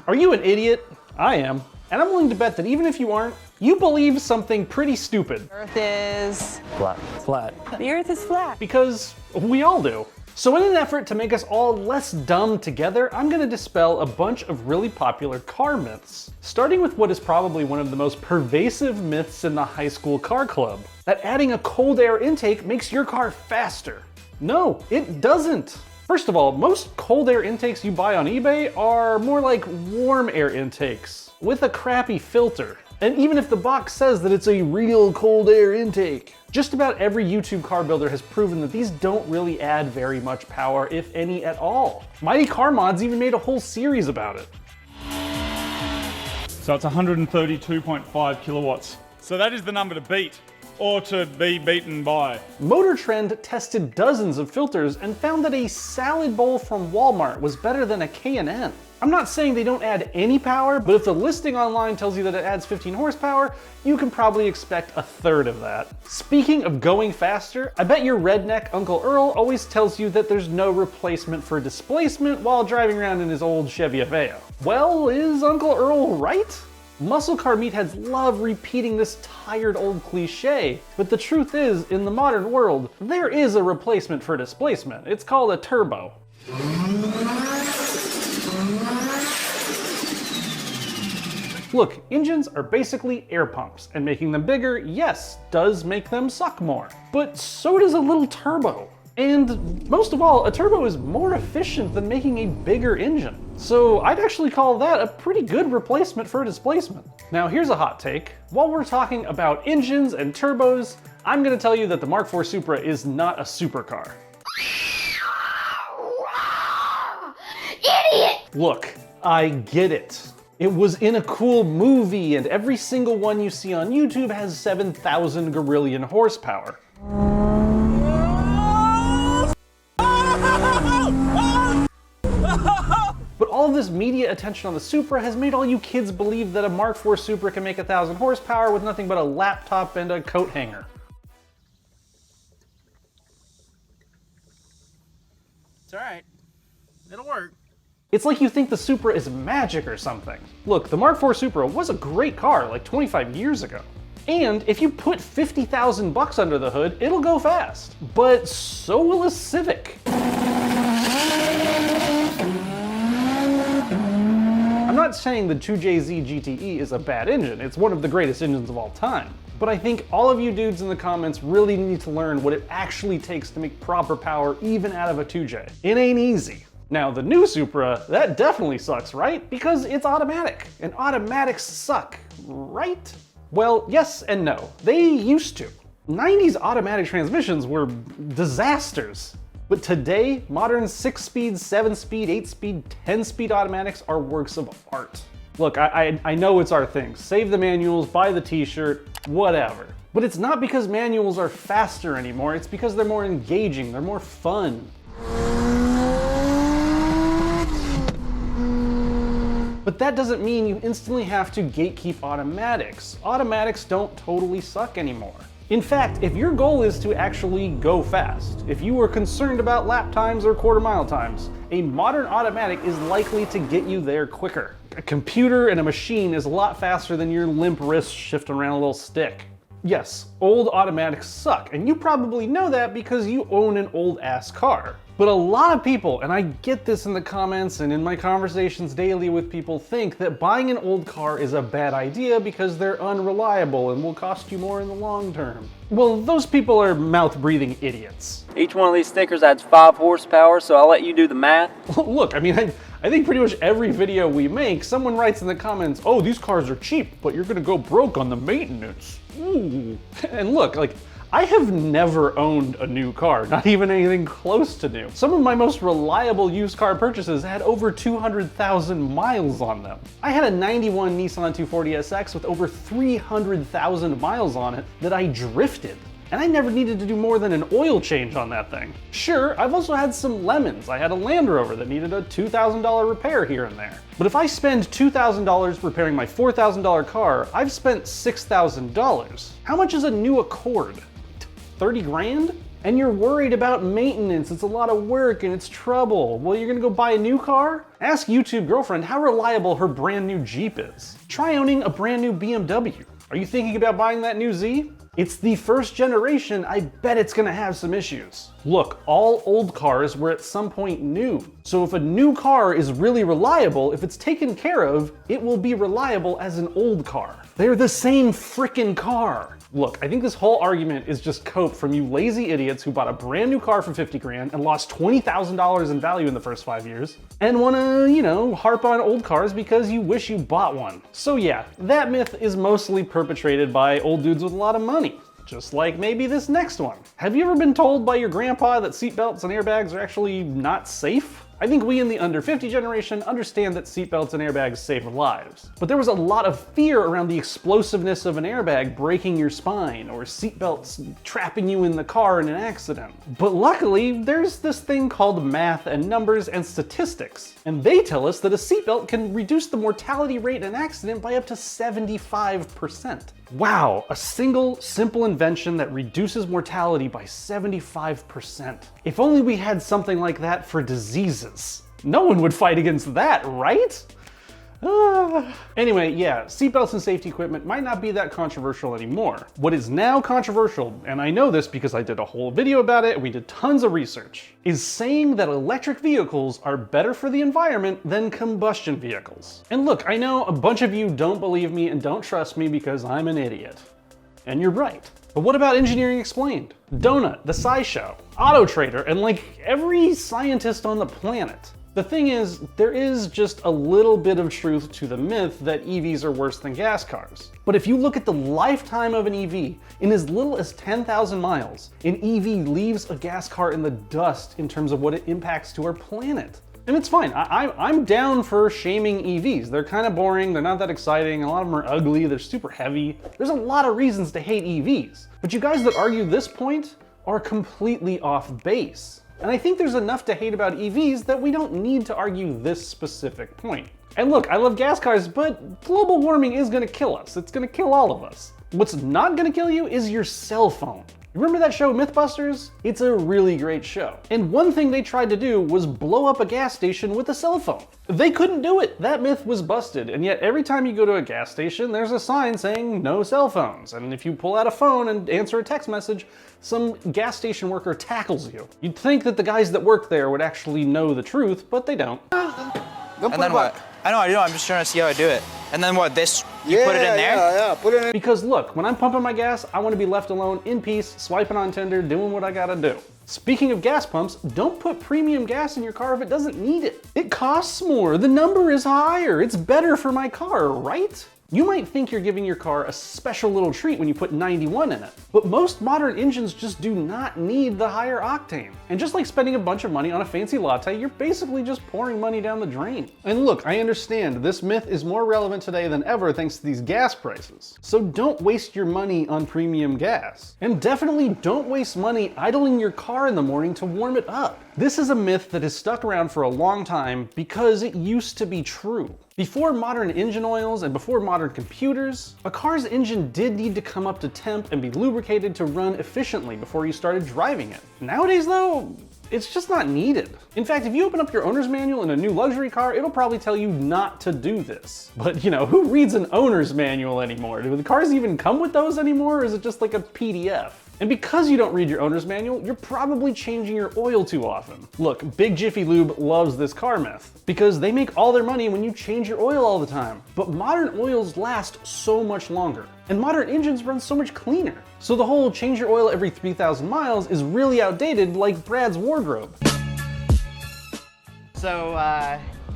Are you an idiot? I am. And I'm willing to bet that even if you aren't, you believe something pretty stupid. Earth is Flat. Flat. the Earth is flat. Because we all do. So in an effort to make us all less dumb together, I'm gonna dispel a bunch of really popular car myths. Starting with what is probably one of the most pervasive myths in the high school car club. That adding a cold air intake makes your car faster. No, it doesn't. First of all, most cold air intakes you buy on eBay are more like warm air intakes with a crappy filter. And even if the box says that it's a real cold air intake, just about every YouTube car builder has proven that these don't really add very much power, if any at all. Mighty Car Mods even made a whole series about it. So it's 132.5 kilowatts. So that is the number to beat, or to be beaten by. Motor Trend tested dozens of filters and found that a salad bowl from Walmart was better than a K&N. I'm not saying they don't add any power, but if the listing online tells you that it adds 15 horsepower, you can probably expect a third of that. Speaking of going faster, I bet your redneck Uncle Earl always tells you that there's no replacement for displacement while driving around in his old Chevy Aveo. Well, is Uncle Earl right? Muscle car meatheads love repeating this tired old cliche, but the truth is, in the modern world, there is a replacement for displacement. It's called a turbo. Look, engines are basically air pumps, and making them bigger, yes, does make them suck more. But so does a little turbo. And most of all, a turbo is more efficient than making a bigger engine. So I'd actually call that a pretty good replacement for displacement. Now here's a hot take. While we're talking about engines and turbos, I'm gonna tell you that the Mark IV Supra is not a supercar. Idiot! Look, I get it. It was in a cool movie, and every single one you see on YouTube has 7,000 Gorillion horsepower. But all of this media attention on the Supra has made all you kids believe that a Mark IV Supra can make 1,000 horsepower with nothing but a laptop and a coat hanger. It's alright. It'll work. It's like you think the Supra is magic or something. Look, the Mark IV Supra was a great car like 25 years ago. And if you put 50,000 bucks under the hood, it'll go fast. But so will a Civic. I'm not saying the 2JZ GTE is a bad engine. It's one of the greatest engines of all time. But I think all of you dudes in the comments really need to learn what it actually takes to make proper power even out of a 2J. It ain't easy. Now the new Supra, that definitely sucks, right? Because it's automatic, and automatics suck, right? Well, yes and no. They used to. 90s automatic transmissions were disasters. But today, modern 6-speed, 7-speed, 8-speed, 10-speed automatics are works of art. Look, I know it's our thing. Save the manuals, buy the t-shirt, whatever. But it's not because manuals are faster anymore, it's because they're more engaging, they're more fun. But that doesn't mean you instantly have to gatekeep automatics. Automatics don't totally suck anymore. In fact, if your goal is to actually go fast, if you are concerned about lap times or quarter-mile times, a modern automatic is likely to get you there quicker. A computer and a machine is a lot faster than your limp wrist shifting around a little stick. Yes, old automatics suck, and you probably know that because you own an old-ass car. But a lot of people, and I get this in the comments and in my conversations daily with people, think that buying an old car is a bad idea because they're unreliable and will cost you more in the long term. Well, those people are mouth-breathing idiots. Each one of these stickers adds 5 horsepower, so I'll let you do the math. Look, I mean, I think pretty much every video we make, someone writes in the comments, oh, these cars are cheap, but you're gonna go broke on the maintenance. Ooh. And look, like, I have never owned a new car, not even anything close to new. Some of my most reliable used car purchases had over 200,000 miles on them. I had a 91 Nissan 240SX with over 300,000 miles on it that I drifted. And I never needed to do more than an oil change on that thing. Sure, I've also had some lemons. I had a Land Rover that needed a $2,000 repair here and there. But if I spend $2,000 repairing my $4,000 car, I've spent $6,000. How much is a new Accord? 30 grand? And you're worried about maintenance, it's a lot of work and it's trouble. Well, you're gonna go buy a new car? Ask YouTube girlfriend how reliable her brand new Jeep is. Try owning a brand new BMW. Are you thinking about buying that new Z? It's the first generation, I bet it's gonna have some issues. Look, all old cars were at some point new. So if a new car is really reliable, if it's taken care of, it will be reliable as an old car. They're the same frickin' car. Look, I think this whole argument is just cope from you lazy idiots who bought a brand new car for 50 grand and lost $20,000 in value in the first 5 years and wanna, you know, harp on old cars because you wish you bought one. So yeah, that myth is mostly perpetrated by old dudes with a lot of money. Just like maybe this next one. Have you ever been told by your grandpa that seatbelts and airbags are actually not safe? I think we in the under 50 generation understand that seatbelts and airbags save lives. But there was a lot of fear around the explosiveness of an airbag breaking your spine or seatbelts trapping you in the car in an accident. But luckily, there's this thing called math and numbers and statistics. And they tell us that a seatbelt can reduce the mortality rate in an accident by up to 75%. Wow, a single, simple invention that reduces mortality by 75%. If only we had something like that for diseases. No one would fight against that, right? Anyway, yeah, seatbelts and safety equipment might not be that controversial anymore. What is now controversial, and I know this because I did a whole video about it and we did tons of research, is saying that electric vehicles are better for the environment than combustion vehicles. And look, I know a bunch of you don't believe me and don't trust me because I'm an idiot. And you're right. But what about Engineering Explained? Donut, The SciShow, AutoTrader, and like every scientist on the planet? The thing is, there is just a little bit of truth to the myth that EVs are worse than gas cars. But if you look at the lifetime of an EV, in as little as 10,000 miles, an EV leaves a gas car in the dust in terms of what it impacts to our planet. And it's fine, I'm down for shaming EVs. They're kind of boring, they're not that exciting, a lot of them are ugly, they're super heavy. There's a lot of reasons to hate EVs. But you guys that argue this point are completely off base. And I think there's enough to hate about EVs that we don't need to argue this specific point. And look, I love gas cars, but global warming is gonna kill us. It's gonna kill all of us. What's not gonna kill you is your cell phone. Remember that show Mythbusters? It's a really great show. And one thing they tried to do was blow up a gas station with a cell phone. They couldn't do it. That myth was busted. And yet every time you go to a gas station, there's a sign saying no cell phones. And if you pull out a phone and answer a text message, some gas station worker tackles you. You'd think that the guys that work there would actually know the truth, but they don't. And then what? I know, I'm just trying to see how I do it. And then what, this, you put it in there? Yeah, put it in. Because look, when I'm pumping my gas, I want to be left alone in peace, swiping on Tinder, doing what I gotta do. Speaking of gas pumps, don't put premium gas in your car if it doesn't need it. It costs more, the number is higher, it's better for my car, right? You might think you're giving your car a special little treat when you put 91 in it, but most modern engines just do not need the higher octane. And just like spending a bunch of money on a fancy latte, you're basically just pouring money down the drain. And look, I understand this myth is more relevant today than ever thanks to these gas prices. So don't waste your money on premium gas. And definitely don't waste money idling your car in the morning to warm it up. This is a myth that has stuck around for a long time because it used to be true. Before modern engine oils and before modern computers, a car's engine did need to come up to temp and be lubricated to run efficiently before you started driving it. Nowadays though, it's just not needed. In fact, if you open up your owner's manual in a new luxury car, it'll probably tell you not to do this. But you know, who reads an owner's manual anymore? Do the cars even come with those anymore, or is it just like a PDF? And because you don't read your owner's manual, you're probably changing your oil too often. Look, Big Jiffy Lube loves this car myth because they make all their money when you change your oil all the time. But modern oils last so much longer, and modern engines run so much cleaner. So the whole change your oil every 3,000 miles is really outdated, like Brad's wardrobe. So,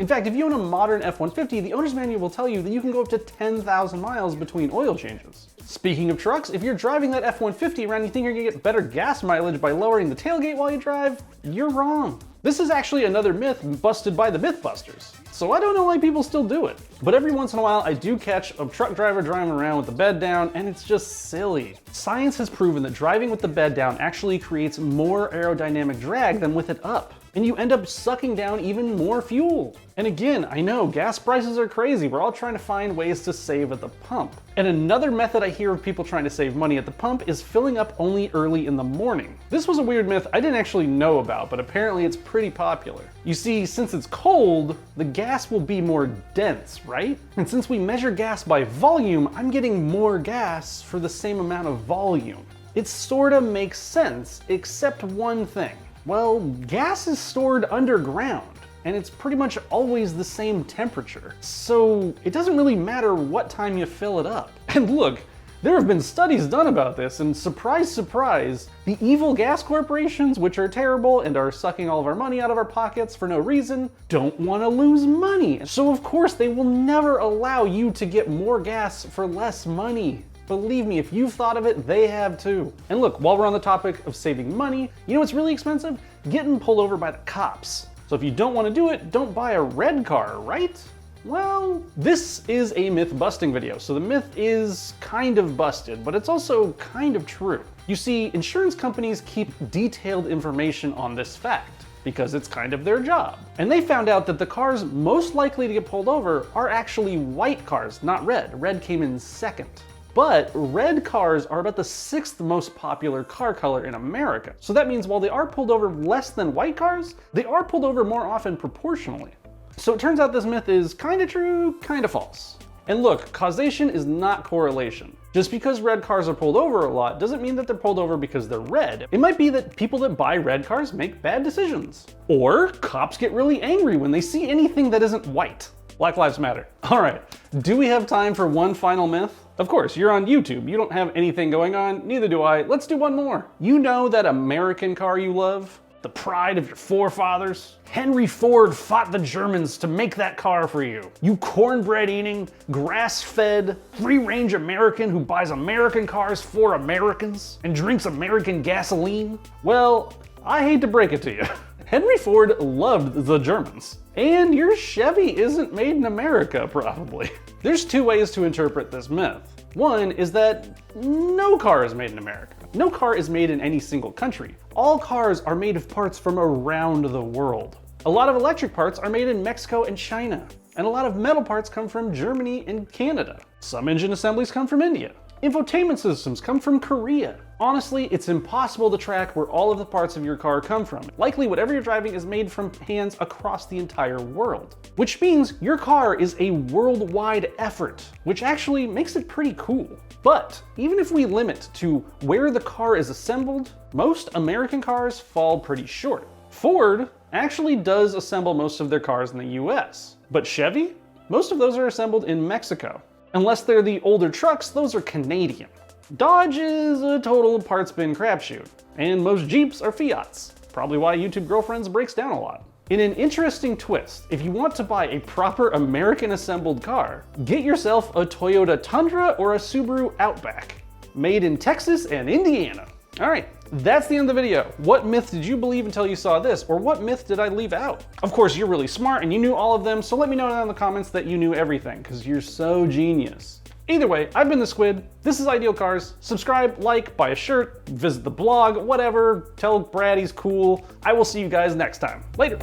In fact, if you own a modern F-150, the owner's manual will tell you that you can go up to 10,000 miles between oil changes. Speaking of trucks, if you're driving that F-150 around and you think you're gonna get better gas mileage by lowering the tailgate while you drive, you're wrong. This is actually another myth busted by the Mythbusters. So I don't know why people still do it. But every once in a while, I do catch a truck driver driving around with the bed down, and it's just silly. Science has proven that driving with the bed down actually creates more aerodynamic drag than with it up. and you end up sucking down even more fuel. And again, I know gas prices are crazy. We're all trying to find ways to save at the pump. And another method I hear of people trying to save money at the pump is filling up only early in the morning. This was a weird myth I didn't actually know about, but apparently it's pretty popular. You see, since it's cold, the gas will be more dense, right? And since we measure gas by volume, I'm getting more gas for the same amount of volume. It sorta makes sense, except one thing. Well, gas is stored underground, and it's pretty much always the same temperature. So it doesn't really matter what time you fill it up. And look, there have been studies done about this, and surprise, surprise, the evil gas corporations, which are terrible and are sucking all of our money out of our pockets for no reason, don't want to lose money. So of course they will never allow you to get more gas for less money. Believe me, if you've thought of it, they have too. And look, while we're on the topic of saving money, you know what's really expensive? Getting pulled over by the cops. So if you don't want to do it, don't buy a red car, right? Well, this is a myth busting video, so the myth is kind of busted, but it's also kind of true. You see, insurance companies keep detailed information on this fact, because it's kind of their job. And they found out that the cars most likely to get pulled over are actually white cars, not red. Red came in second. But red cars are about the 6th most popular car color in America. So that means while they are pulled over less than white cars, they are pulled over more often proportionally. So it turns out this myth is kind of true, kind of false. And look, causation is not correlation. Just because red cars are pulled over a lot doesn't mean that they're pulled over because they're red. It might be that people that buy red cars make bad decisions. Or cops get really angry when they see anything that isn't white. Black Lives Matter. All right, do we have time for one final myth? Of course, you're on YouTube. You don't have anything going on, neither do I. Let's do one more. You know that American car you love? The pride of your forefathers? Henry Ford fought the Germans to make that car for you. You cornbread eating, grass-fed, free-range American who buys American cars for Americans and drinks American gasoline? Well, I hate to break it to you. Henry Ford loved the Germans. And your Chevy isn't made in America, probably. There's two ways to interpret this myth. One is that no car is made in America. No car is made in any single country. All cars are made of parts from around the world. A lot of electric parts are made in Mexico and China. And a lot of metal parts come from Germany and Canada. Some engine assemblies come from India. Infotainment systems come from Korea. Honestly, it's impossible to track where all of the parts of your car come from. Likely whatever you're driving is made from hands across the entire world. Which means your car is a worldwide effort, which actually makes it pretty cool. But even if we limit to where the car is assembled, most American cars fall pretty short. Ford actually does assemble most of their cars in the US. But Chevy? Most of those are assembled in Mexico. Unless they're the older trucks, those are Canadian. Dodge is a total parts bin crapshoot, and most Jeeps are Fiats, probably why YouTube Girlfriends breaks down a lot. In an interesting twist, if you want to buy a proper American assembled car, get yourself a Toyota Tundra or a Subaru Outback, made in Texas and Indiana. All right, that's the end of the video. What myth did you believe until you saw this, or what myth did I leave out? Of course, you're really smart and you knew all of them, so let me know down in the comments that you knew everything, because you're so genius. Either way, I've been the Squid. This is Ideal Cars. Subscribe, like, buy a shirt, visit the blog, whatever. Tell Brad he's cool. I will see you guys next time. Later.